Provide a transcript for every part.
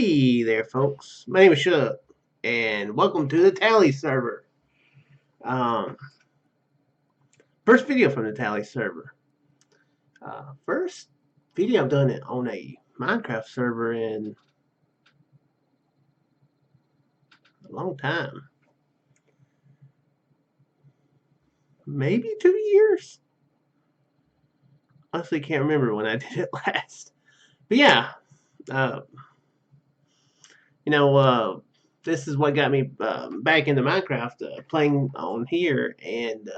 Hey there, folks. My name is Shug, and welcome to the Talie server. Um, First video from the Talie server. First video I've done it on a Minecraft server in a long time. Maybe 2 years? Honestly, can't remember when I did it last. But yeah, uh, this is what got me back into Minecraft, playing on here, and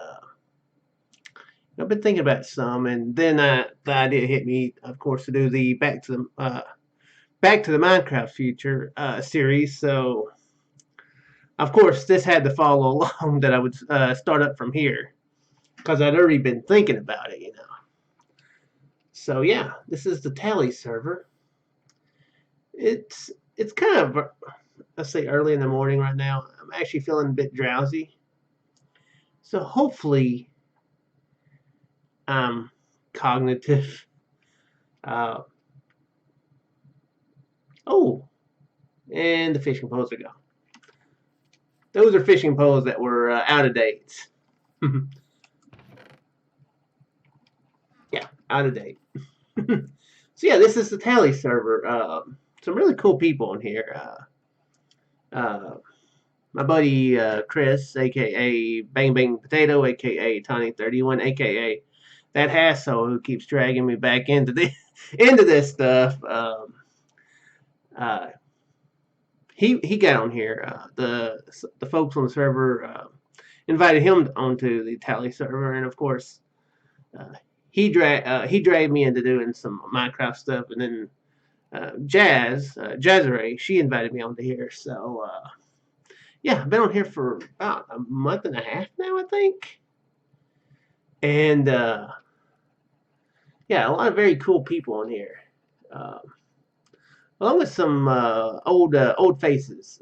I've been thinking about some, and then the idea hit me, of course, to do the Back to the Minecraft Future series. So, of course, this had to follow along that I would start up from here because I'd already been thinking about it. So yeah, this is the Talie server. It's kind of, let's say, early in the morning right now. I'm actually feeling a bit drowsy, so hopefully I'm cognitive. Uh, oh, and the fishing poles are gone. Those are fishing poles that were out of date. Yeah, out of date. So yeah, this is the Talie server. Some really cool people in here. My buddy Chris, aka Bang Bang Potato, aka Tony31, aka that hassle who keeps dragging me back into into this stuff. Uh, he got on here. The folks on the server invited him onto the Talie server, and of course, uh, he dragged me into doing some Minecraft stuff, and then Jazzare, she invited me onto here. So yeah, I've been on here for about a month and a half now, I think, and yeah, a lot of very cool people on here. Uh, Along with some old faces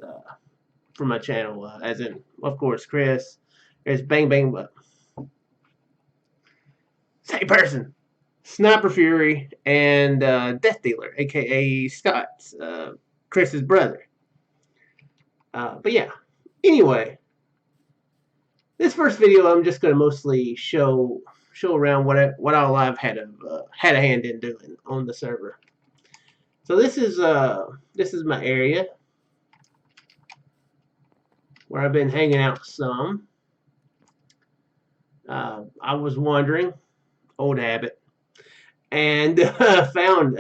from my channel, as in, of course, Chris. There's Bang Bang, same person, Sniper Fury, and Death Dealer, aka Scott, Chris's brother. But yeah, anyway, this first video I'm just gonna mostly show around what all I've had a hand in doing on the server. So this is my area where I've been hanging out some. I was wandering, old habit, and found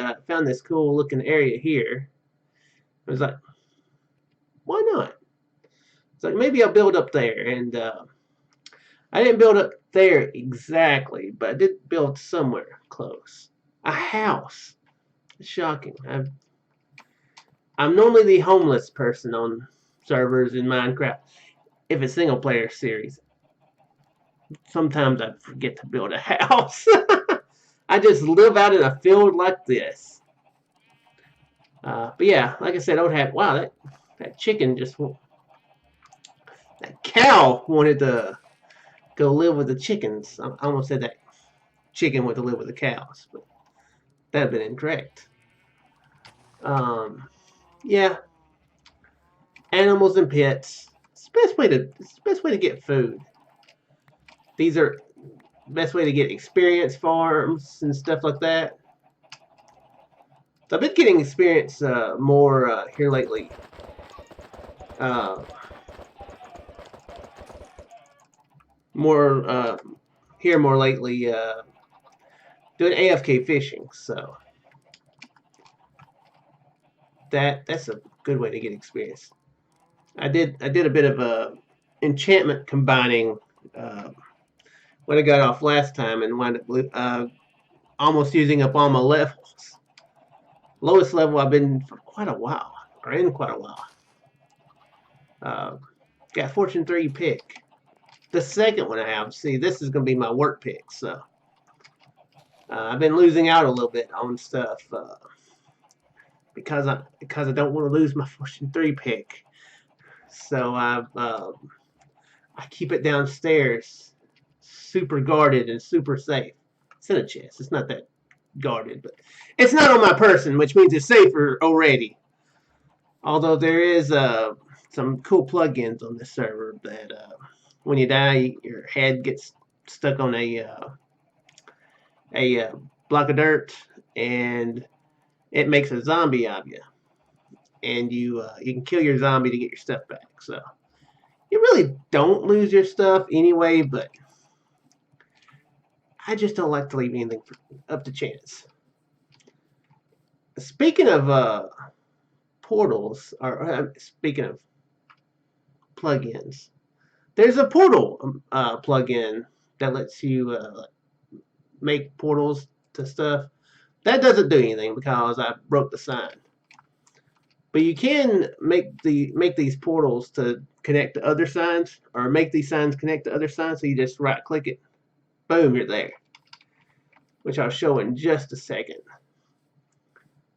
this cool looking area here. I was like, why not? It's like maybe I'll build up there, and I didn't build up there exactly, but I did build somewhere close. A house. Shocking. I'm normally the homeless person on servers in Minecraft. If it's single player series, sometimes I forget to build a house. I just live out in a field like this. But yeah, like I said, I would have. Wow, that chicken just. That cow wanted to go live with the chickens. I almost said that chicken wanted to live with the cows, but that'd been incorrect. Yeah, animals and pets. It's the best way to get food. These are the best way to get experience farms and stuff like that. So I've been getting experience more here lately. More lately doing AFK fishing. So that's a good way to get experience. I did a bit of enchantment combining when I got off last time and wound up almost using up all my levels. Lowest level I've been for quite a while, or in quite a while. Got Fortune 3 pick. The second one I have, see, this is going to be my work pick, so I've been losing out a little bit on stuff because I don't want to lose my Fortune 3 pick. So I keep it downstairs, super guarded and super safe. It's in a chest. It's not that guarded, but it's not on my person, which means it's safer already. Although there is some cool plugins on this server that when you die, your head gets stuck on a block of dirt, and it makes a zombie of you, and you can kill your zombie to get your stuff back. So you really don't lose your stuff anyway, but I just don't like to leave anything up to chance. Speaking of portals, or speaking of plugins, there's a portal plugin that lets you make portals to stuff. That doesn't do anything because I broke the sign. But you can make these portals to connect to other signs, or make these signs connect to other signs. So you just right click it, boom, you're there. Which I'll show in just a second.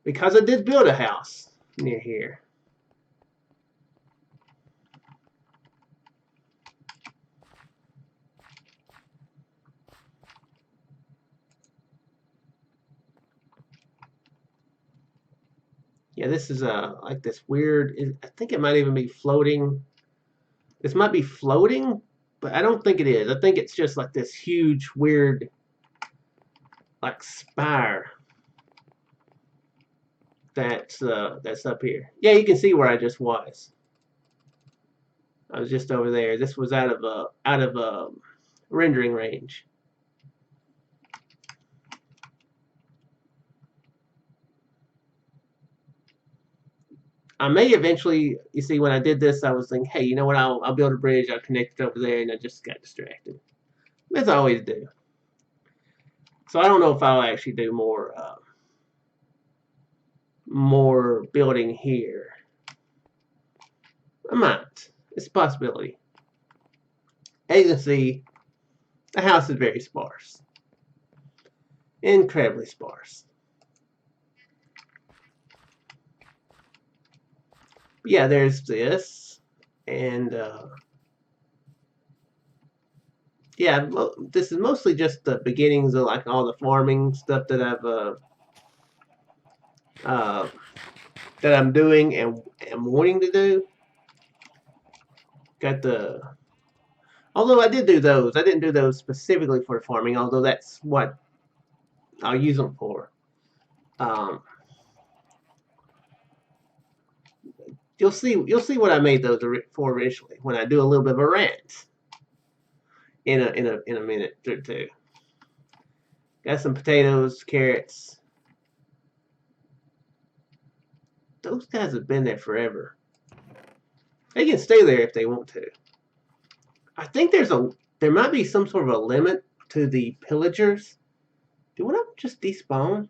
Because I did build a house near here. Yeah, this is like this weird. I think it might even be floating. This might be floating, but I don't think it is. I think it's just like this huge, weird, like spire that's up here. Yeah, you can see where I just was. I was just over there. This was out of a rendering range. I may eventually, you see, when I did this, I was thinking, hey, you know what? I'll build a bridge. I'll connect it over there, and I just got distracted. As I always do. So I don't know if I'll actually do more building here. I might. It's a possibility. As you can see, the house is very sparse. Incredibly sparse. But yeah, there's this. And yeah, this is mostly just the beginnings of like all the farming stuff that I'm doing and am wanting to do. Got the Although I did do those. I didn't do those specifically for farming, although that's what I'll use them for. Um, you'll see what I made those for originally when I do a little bit of a rant in a minute or two. Got some potatoes, carrots. Those guys have been there forever. They can stay there if they want to. I think there might be some sort of a limit to the pillagers. Do one of them just despawn?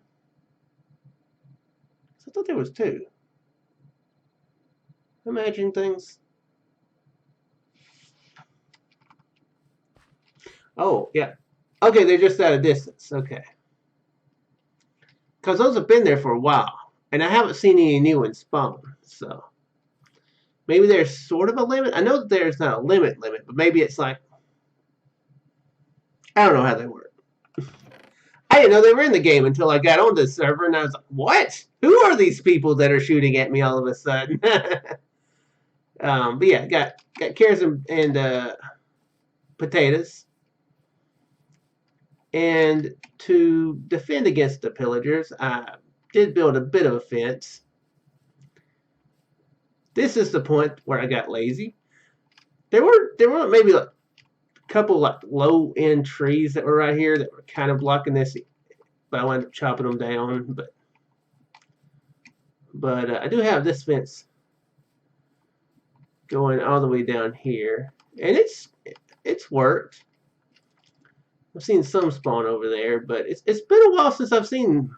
I thought there was two. Imagine things. Oh, yeah. Okay, they're just at a distance. Okay. Because those have been there for a while. And I haven't seen any new ones spawn. So maybe there's sort of a limit. I know that there's not a limit, but maybe it's like, I don't know how they work. I didn't know they were in the game until I got on the server, and I was like, what? Who are these people that are shooting at me all of a sudden? But yeah, got carrots and potatoes. And to defend against the pillagers, I did build a bit of a fence. This is the point where I got lazy. There were maybe like a couple like low end trees that were right here that were kind of blocking this, but I wound up chopping them down. But I do have this fence going all the way down here, and it's worked. I've seen some spawn over there, but it's been a while since I've seen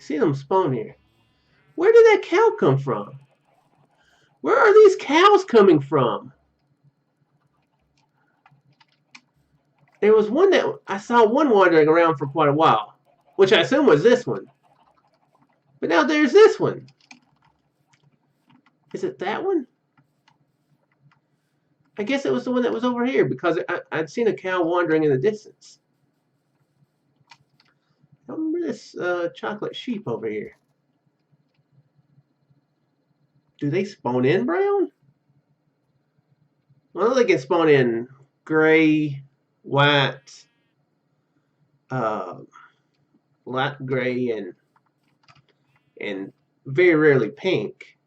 them spawn here. Where did that cow come from? Where are these cows coming from? There was one that I saw one wandering around for quite a while, which I assume was this one. But now there's this one. Is it that one? I guess it was the one that was over here because I'd seen a cow wandering in the distance. I remember this chocolate sheep over here. Do they spawn in brown? Well, they can spawn in gray, white, uh, light gray, and very rarely pink.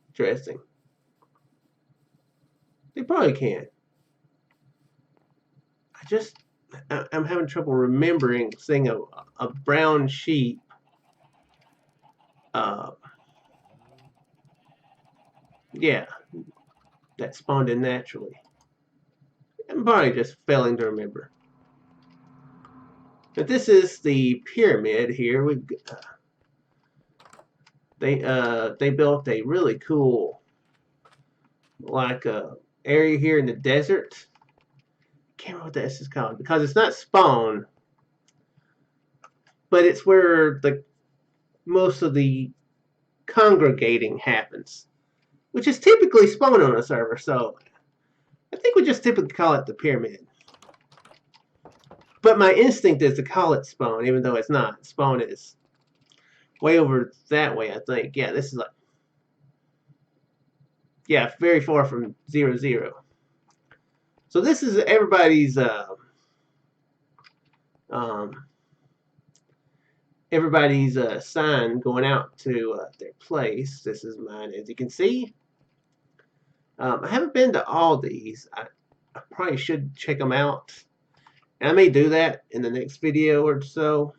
Interesting. They probably can. I'm having trouble remembering seeing a brown sheep. Uh, yeah, that spawned in naturally. I'm probably just failing to remember. But this is the pyramid here. They built a really cool area here in the desert. Can't remember what this is called because it's not spawn, but it's where the most of the congregating happens, which is typically spawn on a server. So I think we just typically call it the pyramid. But my instinct is to call it spawn, even though it's not. Spawn is way over that way, I think. Yeah, this is like, yeah, very far from 0, 0. So this is everybody's sign going out to their place. This is mine, as you can see. I haven't been to all these. I probably should check them out. And I may do that in the next video or so.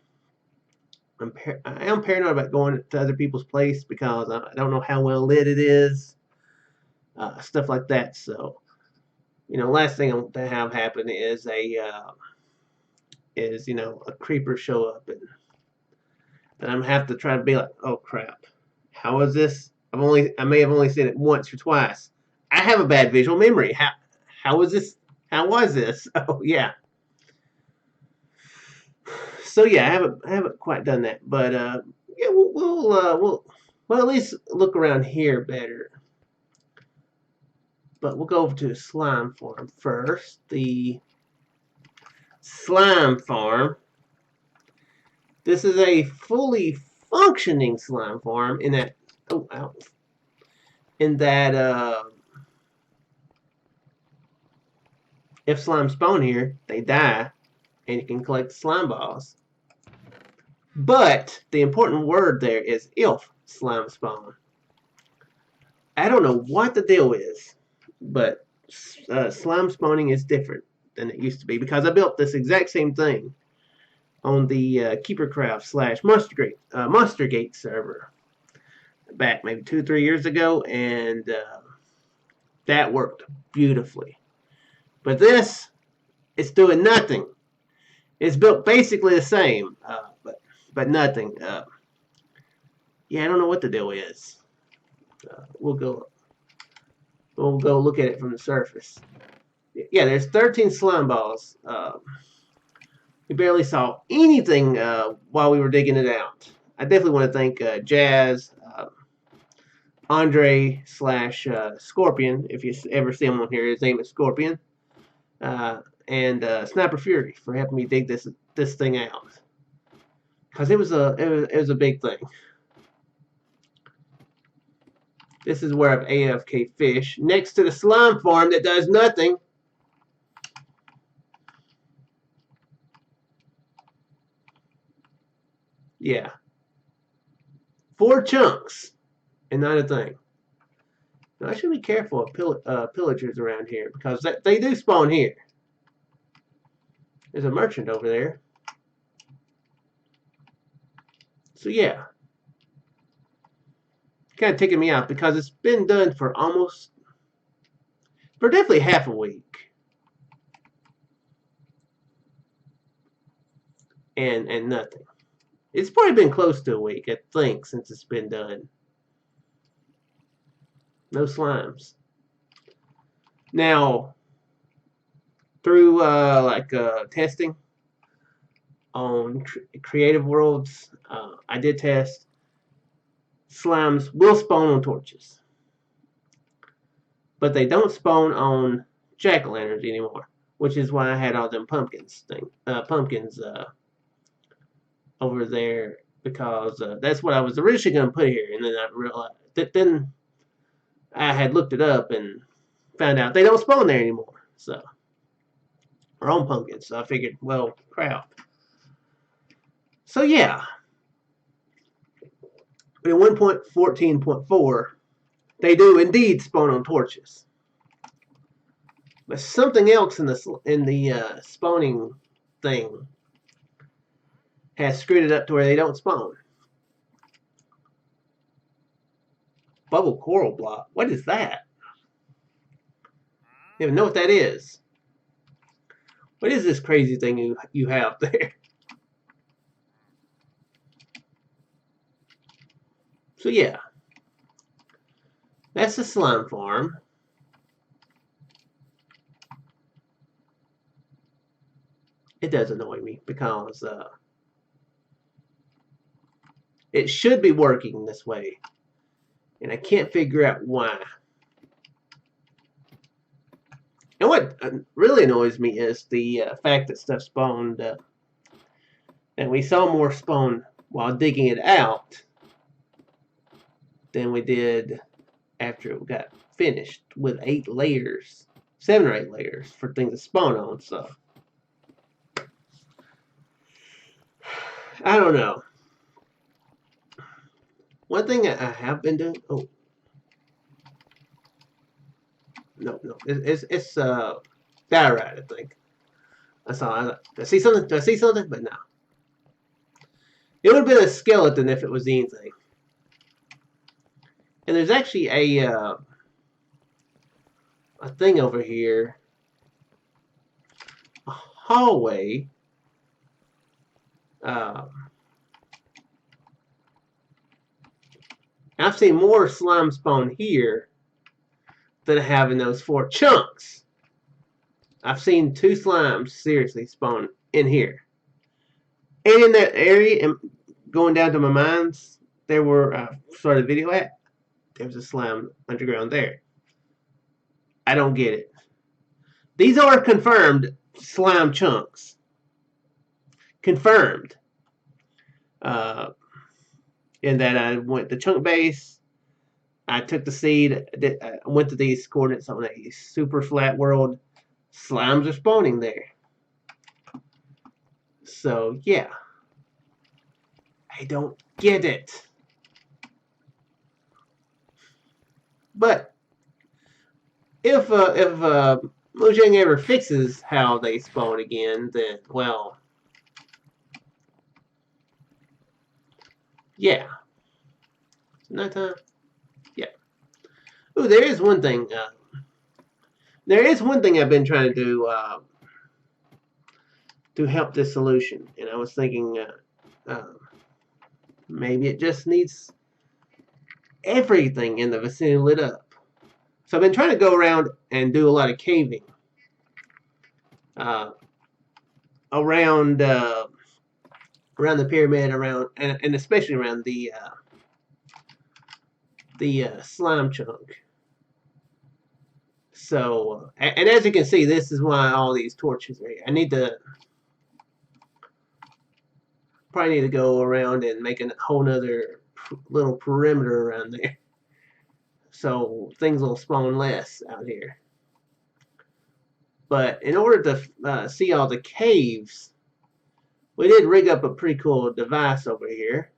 I am paranoid about going to other people's place because I don't know how well lit it is. Stuff like that. So, last thing I want to have happen is a creeper show up and I'm gonna have to try to be like, oh crap, how is this? I may have only seen it once or twice. I have a bad visual memory. How was this? How was this? Oh yeah. So yeah, I haven't quite done that, but yeah, we'll at least look around here better. But we'll go over to the slime farm first. The slime farm. This is a fully functioning slime farm in that. Oh, ow. In that if slime spawn here, they die, and you can collect slime balls. But the important word there is if slime spawn. I don't know what the deal is, but slime spawning is different than it used to be because I built this exact same thing on the KeeperCraft / Monstergate server back maybe 2-3 years ago, and that worked beautifully. But this, it's doing nothing. It's built basically the same, but nothing. Yeah, I don't know what the deal is. We'll go look at it from the surface. Yeah, there's 13 slime balls. We barely saw anything while we were digging it out. I definitely want to thank Jazz, Andre / Scorpion, if you ever see him on here. His name is Scorpion, and Sniper Fury for helping me dig this thing out, because it was a big thing. This is where I've AFK fish next to the slime farm that does nothing. Yeah. 4 chunks and not a thing. Now, I should be careful of pillagers around here because they do spawn here. There's a merchant over there. So yeah. Kind of taking me out because it's been done for definitely half a week. And nothing. It's probably been close to a week, I think, since it's been done. No slimes. Now, through testing on Creative Worlds, I did test. Slimes will spawn on torches, but they don't spawn on jack-o'-lanterns anymore, which is why I had all them pumpkins over there because that's what I was originally going to put here, and then I realized that then I had looked it up and found out they don't spawn there anymore. So, our own pumpkins. So I figured, well, crap. So yeah, in 1.14.4, they do indeed spawn on torches. But something else in the spawning thing has screwed it up to where they don't spawn. Bubble coral block. What is that? I don't even know what that is. What is this crazy thing you have there? So yeah, that's the slime farm. It does annoy me because it should be working this way, and I can't figure out why. And what really annoys me is the fact that stuff spawned, and we saw more spawn while digging it out than we did after it got finished with 8 layers, 7 or 8 layers for things to spawn on. So I don't know. One thing I have been doing. Oh no, it's diorite, I think. I saw. I see something. Do I see something? But no. It would have been a skeleton if it was anything. And there's actually a thing over here, a hallway. I've seen more slime spawn here than I have in those 4 chunks. I've seen 2 slimes seriously spawn in here. And in that area, and going down to my mines, there were started a video at. There was a slime underground there. I don't get it. These are confirmed slime chunks. Confirmed. In that I went the chunk base. I took the seed. I went to these coordinates on a super flat world. Slimes are spawning there. So yeah, I don't get it. But if Mojang ever fixes how they spawn again, then well, yeah. Nighttime. Yeah. Ooh, there is one thing. There is one thing I've been trying to do to help this solution, and I was thinking maybe it just needs everything in the vicinity lit up. So I've been trying to go around and do a lot of caving around around the pyramid, around and especially around the slime chunk. So, and as you can see, this is why all these torches are here. I need to probably need to go around and make a whole nother little perimeter around there, so things will spawn less out here. But in order to see all the caves, we did rig up a pretty cool device over here.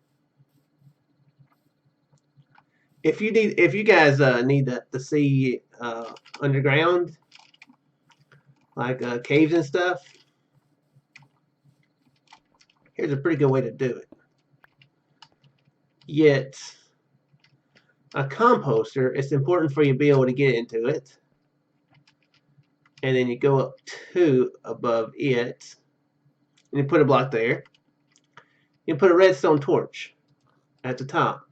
If you guys need to see underground, like caves and stuff, here's a pretty good way to do it. Yet a composter, it's important for you to be able to get into it, and then you go up to above it, and you put a block there. You put a redstone torch at the top.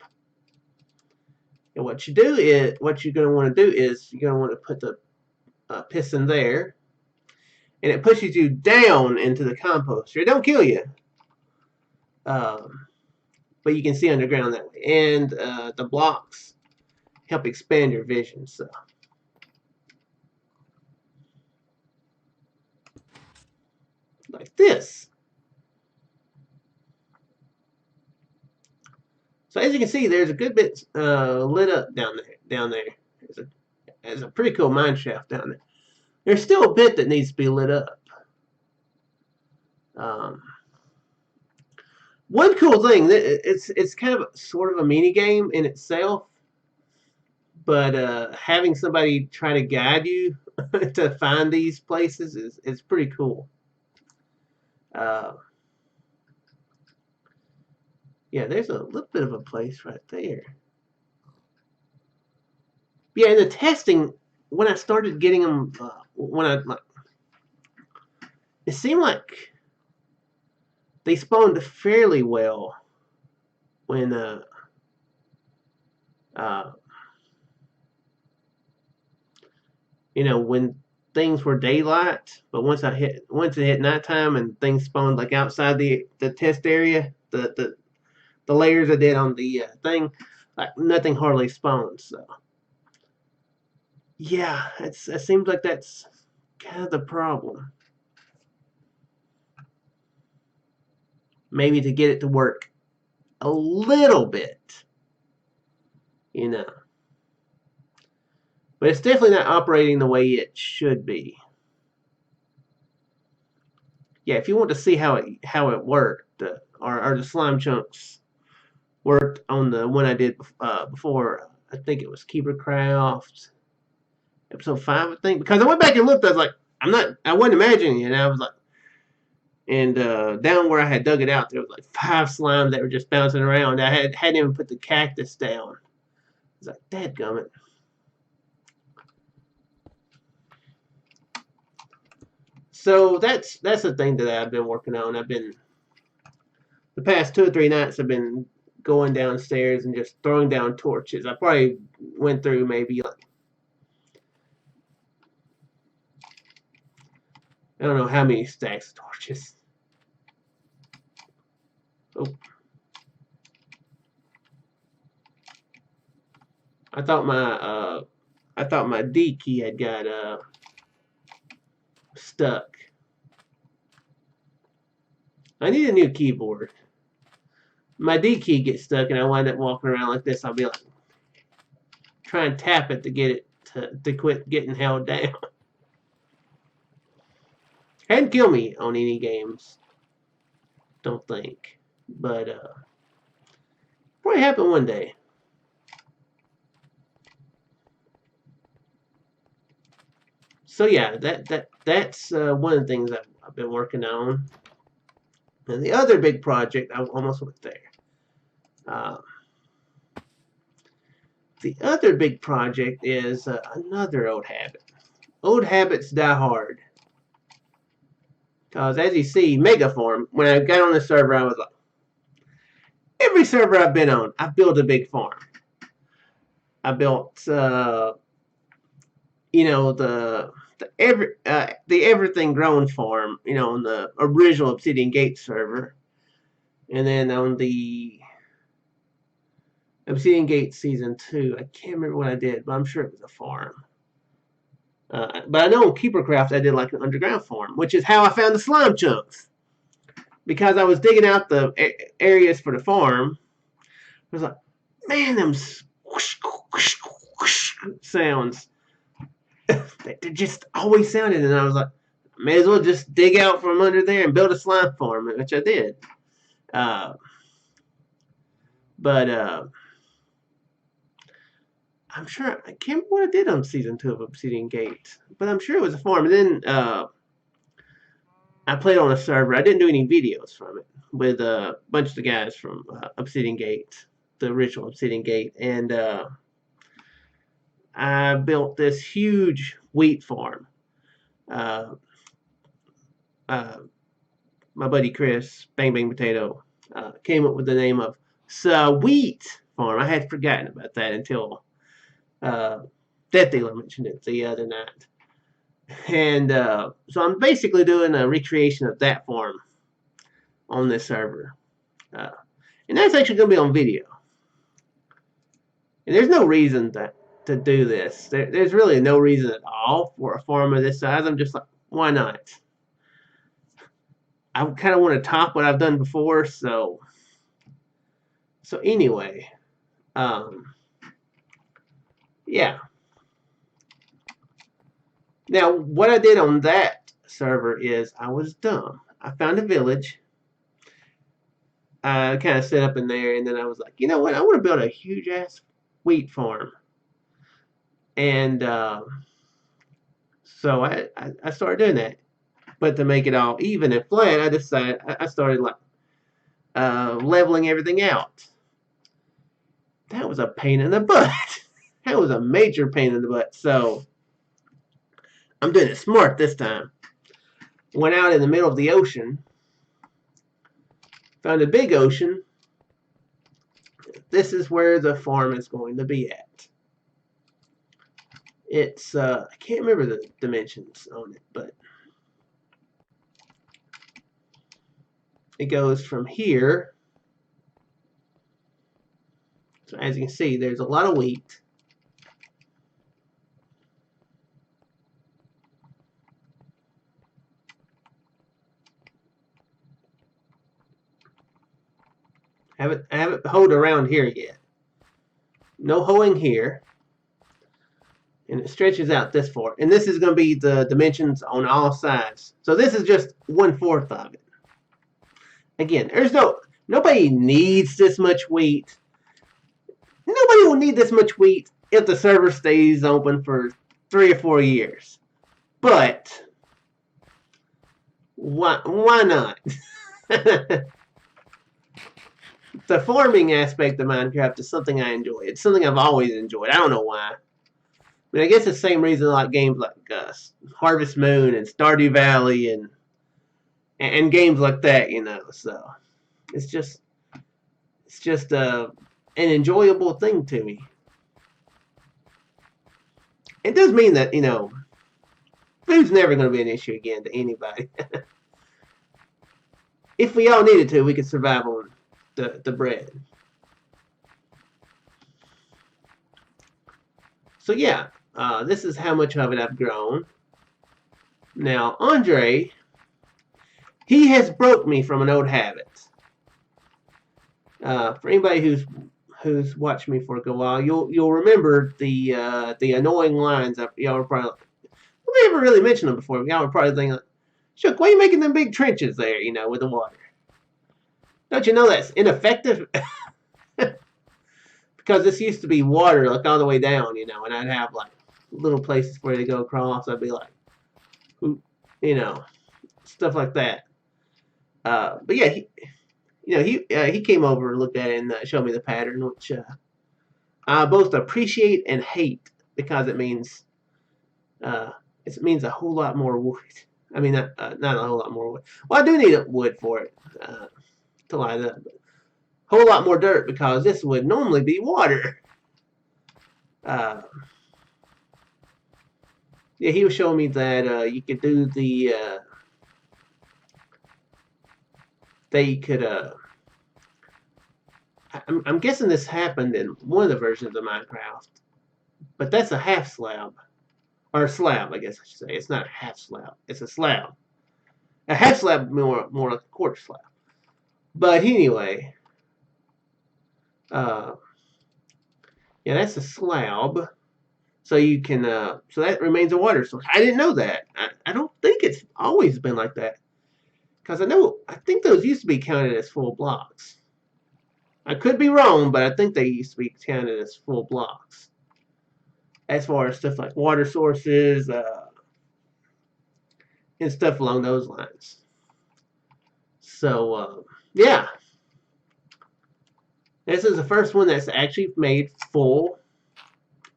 And what you're going to want to do is you're going to want to put the piston there, and it pushes you down into the composter. It don't kill you, but you can see underground that way. And the blocks help expand your vision. So, like this. So as you can see, there's a good bit lit up down there. There's a pretty cool mine shaft down there. There's still a bit that needs to be lit up. Um, one cool thing, it's kind of sort of a mini game in itself, but having somebody try to guide you to find these places is pretty cool. Yeah, there's a little bit of a place right there. Yeah, in the testing, when I started getting them, it seemed like they spawned fairly well when uh, when things were daylight. But once it hit nighttime and things spawned like outside the test area, the layers I did on the thing, like nothing hardly spawned. So yeah, it seems like that's kind of the problem. Maybe to get it to work a little bit, you know. But it's definitely not operating the way it should be. Yeah, if you want to see how it worked, or the slime chunks worked on the one I did before, I think it was Keepercraft episode 5, I think. Because I went back and looked, I wasn't imagining it. And I was like, and down where I had dug it out, there was like 5 slimes that were just bouncing around. I hadn't even put the cactus down. I was like, dadgummit. So that's the thing that I've been working on. The past 2 or 3 nights I've been going downstairs and just throwing down torches. I probably went through maybe like, I don't know how many stacks of torches. Oh. I thought my D key had got stuck. I need a new keyboard. My D key gets stuck and I wind up walking around like this. I'll be like, try and tap it to get it to quit getting held down. Hadn't killed me on any games, don't think. But probably happen one day. So yeah, that's one of the things I've been working on. And the other big project, I almost went there. The other big project is another old habit. Old habits die hard. Because as you see, Megaform, when I got on the server, I was like, every server I've been on, I've built a big farm. I built, the everything grown farm, on the original Obsidian Gate server. And then on the Obsidian Gate Season 2, I can't remember what I did, but I'm sure it was a farm. But I know on Keepercraft I did like an underground farm, which is how I found the slime chunks. Because I was digging out the areas for the farm, I was like, man, them whoosh, whoosh, whoosh sounds. They just always sounded, and I was like, may as well just dig out from under there and build a slime farm, which I did. But I'm sure, I can't remember what I did on Season 2 of Obsidian Gate, but I'm sure it was a farm. And then I played on a server. I didn't do any videos from it with a bunch of the guys from Obsidian Gate, the original Obsidian Gate, and I built this huge wheat farm. Uh, my buddy Chris, Bang Bang Potato, came up with the name of Sweet Farm. I had forgotten about that until Death Dealer mentioned it the other night. And so I'm basically doing a recreation of that farm on this server. And that's actually going to be on video. And there's no reason to do this. There's really no reason at all for a farm of this size. I'm just like, why not? I kind of want to top what I've done before, so So anyway, yeah. Now what I did on that server is I was dumb. I found a village. I kind of set up in there, and then I was like, you know what? I want to build a huge ass wheat farm, and so I started doing that. But to make it all even and flat, I started like leveling everything out. That was a pain in the butt. That was a major pain in the butt. So I'm doing it smart this time. Went out in the middle of the ocean, found a big ocean. This is where the farm is going to be at. It's I can't remember the dimensions on it, but it goes from here. So as you can see, there's a lot of wheat. I haven't hoed around here yet. No hoeing here. And it stretches out this far. And this is going to be the dimensions on all sides. So this is just 1/4 of it. Again, nobody needs this much wheat. Nobody will need this much wheat if the server stays open for 3 or 4 years. But why not? The farming aspect of Minecraft is something I enjoy. It's something I've always enjoyed. I don't know why. I mean, I guess it's the same reason I like games like Harvest Moon and Stardew Valley and games like that, you know. So it's just an enjoyable thing to me. It does mean that, you know, food's never going to be an issue again to anybody. If we all needed to, we could survive on the bread. So yeah, this is how much of it I've grown. Now, Andre, he has broke me from an old habit. For anybody who's watched me for a good while, you'll remember the annoying lines that y'all were probably like, well, they never really mentioned them before. Y'all were probably thinking, Shook, why are you making them big trenches there, you know, with the water? Don't you know that's ineffective? Because this used to be water like all the way down, you know, and I'd have like little places where they go across. I'd be like, you know, stuff like that. But yeah, he came over and looked at it and showed me the pattern, which I both appreciate and hate because it means a whole lot more wood. I mean, not a whole lot more wood. Well, I do need wood for it to line up. But a whole lot more dirt because this would normally be water. Yeah, he was showing me that you could do they could. I'm guessing this happened in one of the versions of Minecraft, but that's a half slab. Or a slab, I guess I should say. It's not a half slab. It's a slab. A half slab more like a quarter slab. But anyway, yeah, that's a slab. So you can, so that remains a water source. I didn't know that. I don't think it's always been like that. Because I think those used to be counted as full blocks. I could be wrong, but I think they used to be counted as full blocks. As far as stuff like water sources and stuff along those lines. So, yeah. This is the first one that's actually made full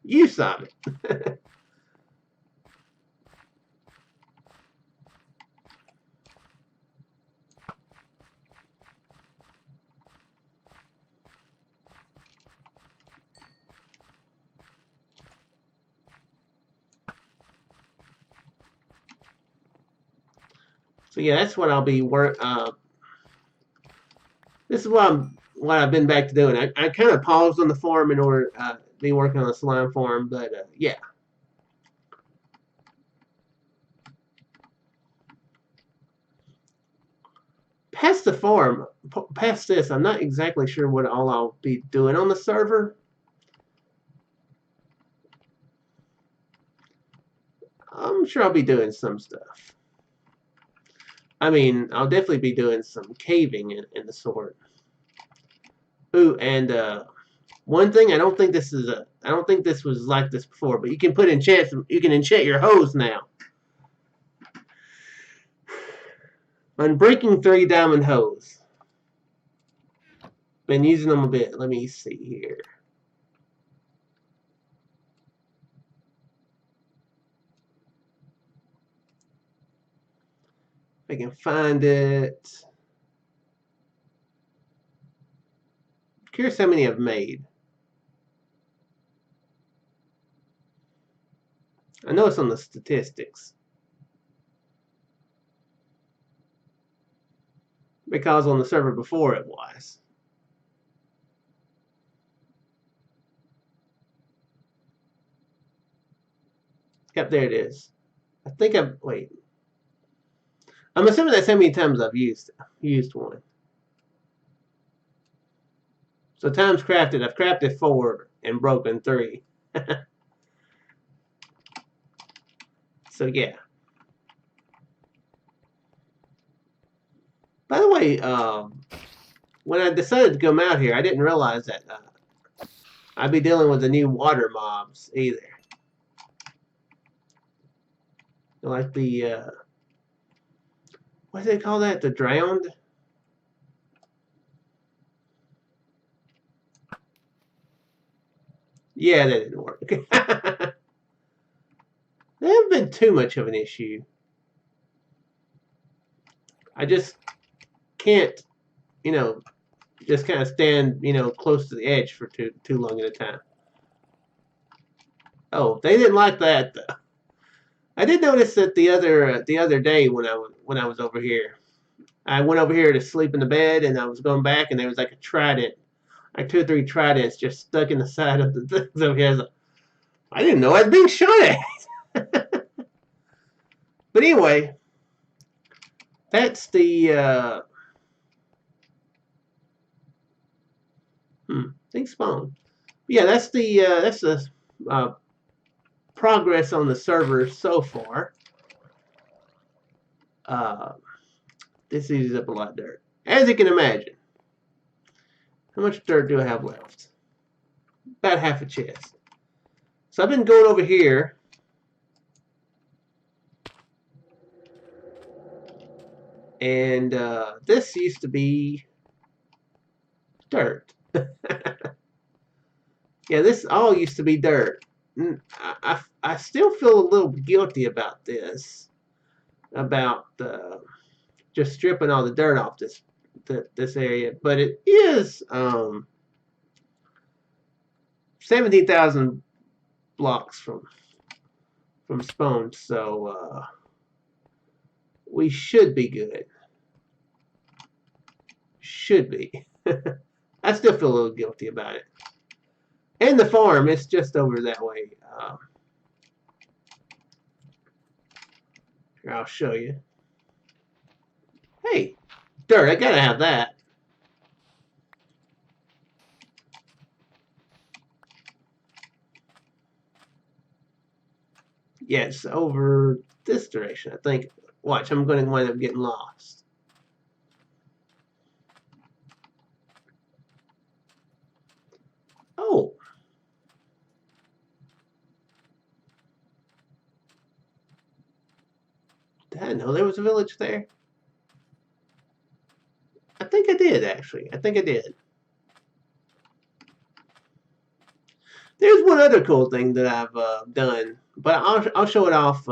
use of it. So yeah, that's what I'll be this is what I've been back to doing. I kind of paused on the farm in order to be working on the slime farm, but yeah. past the farm, past this, I'm not exactly sure what all I'll be doing on the server. I'm sure I'll be doing some stuff. I mean, I'll definitely be doing some caving in the sort. Ooh, and one thing, I don't think this was like this before, but you can put enchant, you can enchant your hose now. Unbreaking 3 diamond hose. Been using them a bit. Let me see here. If I can find it. Curious how many I've made. I know it's on the statistics. Because on the server before it was. Yep, there it is. I think wait. I'm assuming that's how many times I've used one. So times crafted, I've crafted 4 and broken 3. So yeah. By the way, when I decided to come out here, I didn't realize that I'd be dealing with the new water mobs either. Like the what do they call that? The drowned? Yeah, that didn't work. They haven't been too much of an issue. I just can't, you know, just kind of stand, close to the edge for too long at a time. Oh, they didn't like that though. I did notice that the other day when I was over here, I went over here to sleep in the bed, and I was going back, and there was like a trident, like 2 or 3 tridents just stuck in the side of the things over here. I didn't know I was being shot at. But anyway, that's the things spawn. Yeah, that's the progress on the server so far. This eases up a lot of dirt, as you can imagine. How much dirt do I have left? About half a chest. So I've been going over here. And this used to be dirt. Yeah, this all used to be dirt. I still feel a little guilty about this, about just stripping all the dirt off this area, but it is 17,000 blocks from spawn, so we should be good. Should be. I still feel a little guilty about it. And the farm, it's just over that way. Here, I'll show you. Hey, dirt, I gotta have that. Yes, over this direction, I think. Watch, I'm going to wind up getting lost. Oh. Did I know there was a village there? I think I did, actually. I think I did. There's one other cool thing that I've done, but I'll show it off.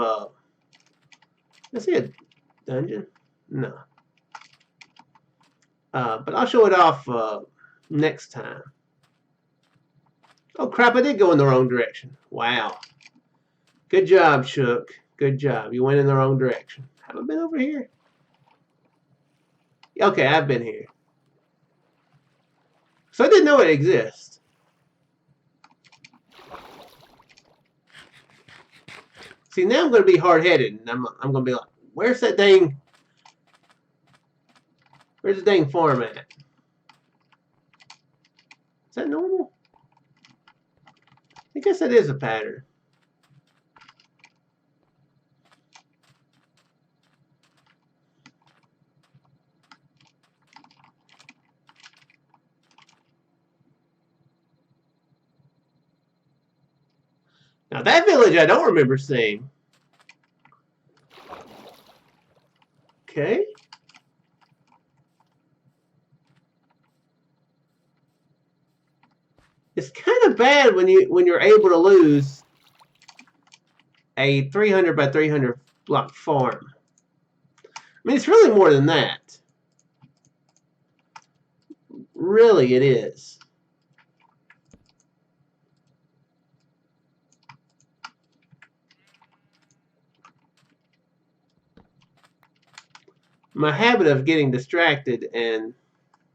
Let's see a dungeon. No. But I'll show it off next time. Oh crap! I did go in the wrong direction. Wow. Good job, Shook. Good job. You went in the wrong direction. Have I been over here? Okay, I've been here. So I didn't know it exists. See, now I'm going to be hard-headed, and I'm going to be like, where's that Where's the dang farm at? Is that normal? I guess that is a pattern. Now that village I don't remember seeing. Okay. It's kind of bad when you're able to lose a 300 by 300 block farm. I mean, it's really more than that. Really, it is. My habit of getting distracted and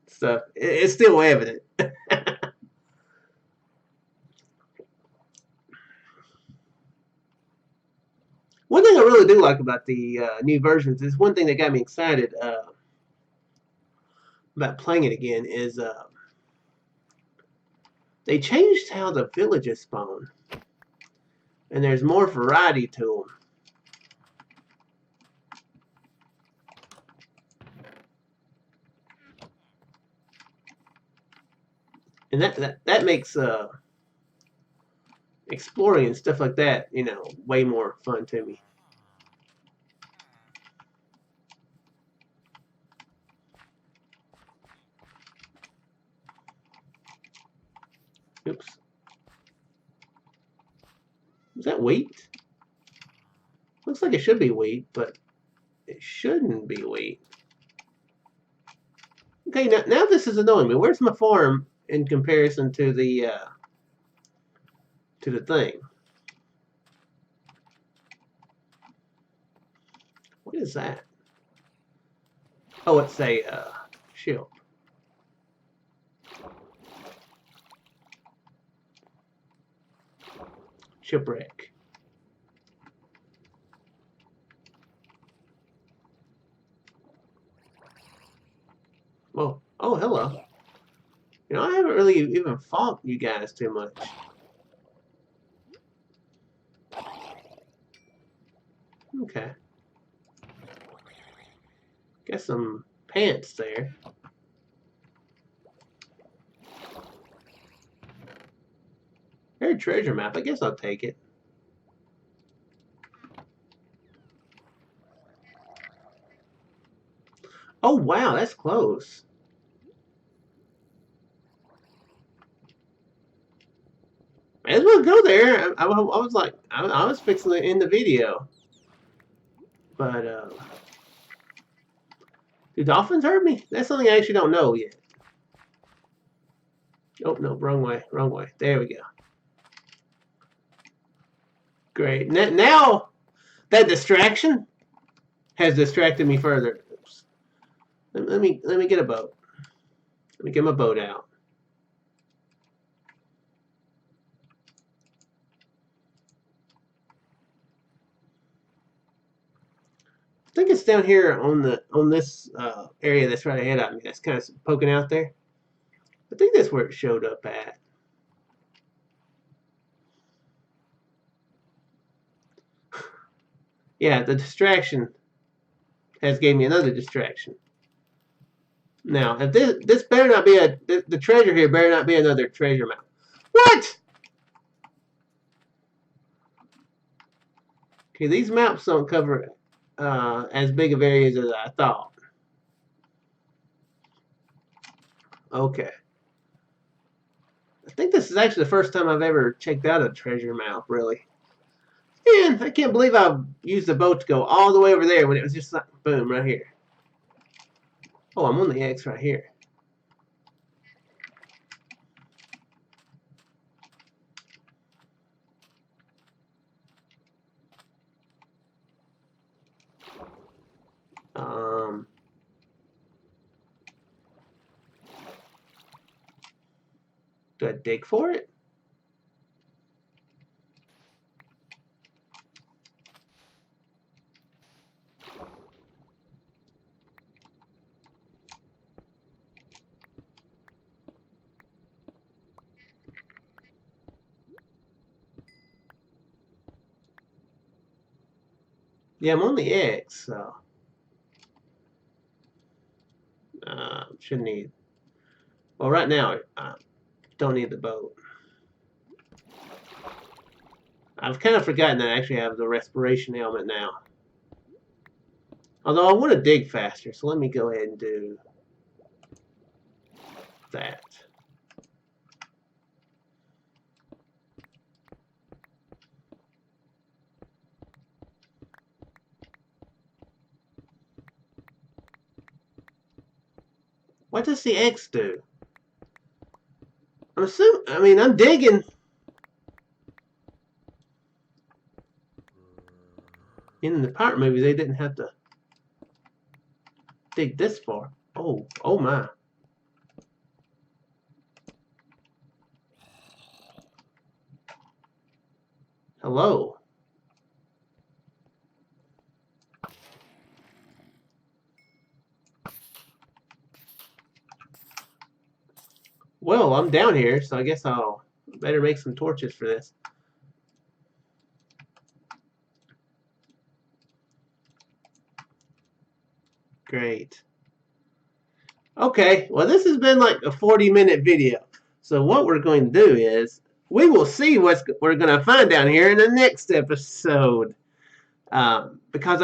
stuff is still evident. One thing I really do like about the new versions is one thing that got me excited about playing it again is they changed how the villages spawn, and there's more variety to them. And that makes exploring and stuff like that, you know, way more fun to me. Oops. Is that wheat? Looks like it should be wheat, but it shouldn't be wheat. Okay, now this is annoying me. Where's my farm in comparison to the thing? What is that? Oh, it's a ship. Shipwreck. Oh, oh, hello. You know, I haven't really even fought you guys too much. Okay. Got some pants there. There's a treasure map. I guess I'll take it. Oh, wow, that's close. May as well go there. I was like, I was fixing to end the video. But, do dolphins hurt me? That's something I actually don't know yet. Oh, no, wrong way, wrong way. There we go. Great. Now, that distraction has distracted me further. Oops. Let me get a boat. Let me get my boat out. I think it's down here on this area that's right ahead of me. That's kind of poking out there. I think that's where it showed up at. Yeah, the distraction has gave me another distraction. Now, if this better not be the treasure here better not be another treasure map. What? Okay, these maps don't cover as big of areas as I thought. Okay. I think this is actually the first time I've ever checked out a treasure map, really. And I can't believe I used the boat to go all the way over there when it was just like, boom, right here. Oh, I'm on the X right here. Do I dig for it? Yeah, I'm on the X, so shouldn't need. Well, right now I don't need the boat. I've kind of forgotten that I actually have the respiration helmet now. Although I want to dig faster, so let me go ahead and do that. What does the X do? I'm assuming, I mean, I'm digging. In the pirate movie, they didn't have to dig this far. Oh, oh my. Hello. Well, I'm down here, so I guess I'll better make some torches for this. Great. Okay, well, this has been like a 40-minute video. So what we're going to do is we will see what we're going to find down here in the next episode. Because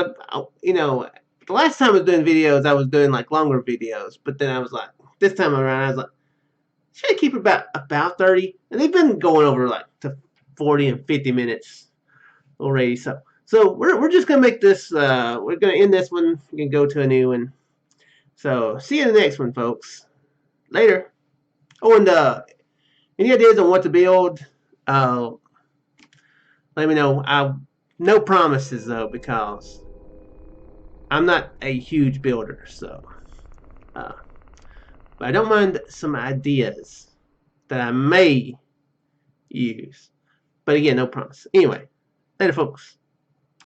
you know, the last time I was doing videos, I was doing like longer videos, but then I was like, this time around, I was like, should I keep it about 30? And they've been going over like to 40 and 50 minutes already. So we're just gonna make this. We're gonna end this one. We can go to a new one. So see you in the next one, folks. Later. Oh, and any ideas on what to build? Uh, Let me know. No promises though, because I'm not a huge builder. So, uh, but I don't mind some ideas that I may use. But again, no promise. Anyway, later, folks.